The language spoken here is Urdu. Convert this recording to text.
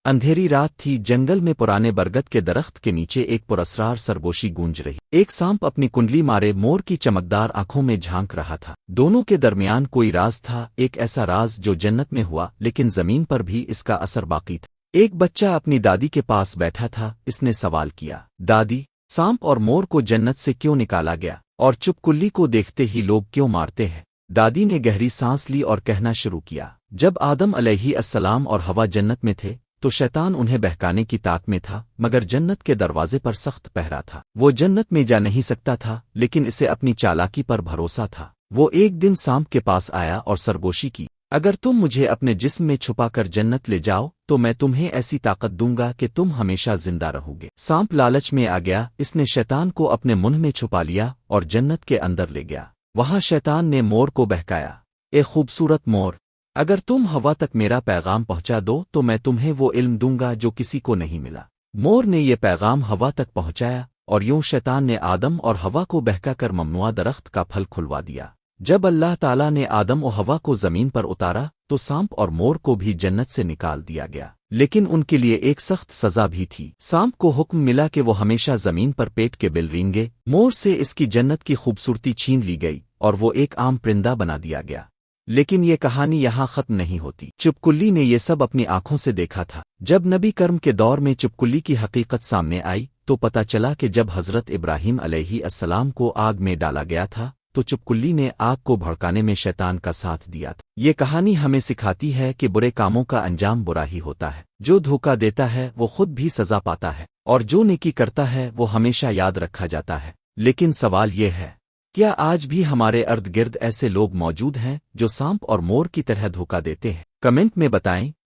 اندھیری رات تھی، جنگل میں پرانے برگد کے درخت کے نیچے ایک پراسرار سرگوشی گونج رہی۔ ایک سانپ اپنی کنڈلی مارے مور کی چمکدار آنکھوں میں جھانک رہا تھا۔ دونوں کے درمیان کوئی راز تھا، ایک ایسا راز جو جنت میں ہوا لیکن زمین پر بھی اس کا اثر باقی تھا۔ ایک بچہ اپنی دادی کے پاس بیٹھا تھا، اس نے سوال کیا، دادی، سانپ اور مور کو جنت سے کیوں نکالا گیا؟ اور چپکلی کو دیکھتے ہی لوگ کیوں مارتے ہیں؟ دادی نے گہری سانس لی اور کہنا شروع کیا، جب آدم علیہ السلام اور ہوا جنت میں تھے تو شیطان انہیں بہکانے کی طاق میں تھا، مگر جنت کے دروازے پر سخت پہرا تھا۔ وہ جنت میں جا نہیں سکتا تھا لیکن اسے اپنی چالاکی پر بھروسہ تھا۔ وہ ایک دن سانپ کے پاس آیا اور سرگوشی کی، اگر تم مجھے اپنے جسم میں چھپا کر جنت لے جاؤ تو میں تمہیں ایسی طاقت دوں گا کہ تم ہمیشہ زندہ رہو گے۔ سانپ لالچ میں آ گیا، اس نے شیطان کو اپنے منہ میں چھپا لیا اور جنت کے اندر لے گیا۔ وہاں شیطان نے مور کو بہکایا، اے خوبصورت مور، اگر تم ہوا تک میرا پیغام پہنچا دو تو میں تمہیں وہ علم دوں گا جو کسی کو نہیں ملا۔ مور نے یہ پیغام ہوا تک پہنچایا اور یوں شیطان نے آدم اور ہوا کو بہکا کر ممنوع درخت کا پھل کھلوا دیا۔ جب اللہ تعالیٰ نے آدم و ہوا کو زمین پر اتارا تو سانپ اور مور کو بھی جنت سے نکال دیا گیا، لیکن ان کے لیے ایک سخت سزا بھی تھی۔ سانپ کو حکم ملا کہ وہ ہمیشہ زمین پر پیٹ کے بل رینگے، مور سے اس کی جنت کی خوبصورتی چھین لی گئی اور وہ ایک عام پرندہ بنا دیا گیا۔ لیکن یہ کہانی یہاں ختم نہیں ہوتی۔ چپکلی نے یہ سب اپنی آنکھوں سے دیکھا تھا۔ جب نبی کرم کے دور میں چپکلی کی حقیقت سامنے آئی تو پتہ چلا کہ جب حضرت ابراہیم علیہ السلام کو آگ میں ڈالا گیا تھا تو چپکلی نے آگ کو بھڑکانے میں شیطان کا ساتھ دیا تھا۔ یہ کہانی ہمیں سکھاتی ہے کہ برے کاموں کا انجام برا ہی ہوتا ہے۔ جو دھوکہ دیتا ہے وہ خود بھی سزا پاتا ہے، اور جو نیکی کرتا ہے وہ ہمیشہ یاد رکھا جاتا ہے۔ لیکن سوال یہ ہے، کیا آج بھی ہمارے ارد گرد ایسے لوگ موجود ہیں جو سانپ اور مور کی طرح دھوکہ دیتے ہیں؟ کمنٹ میں بتائیں۔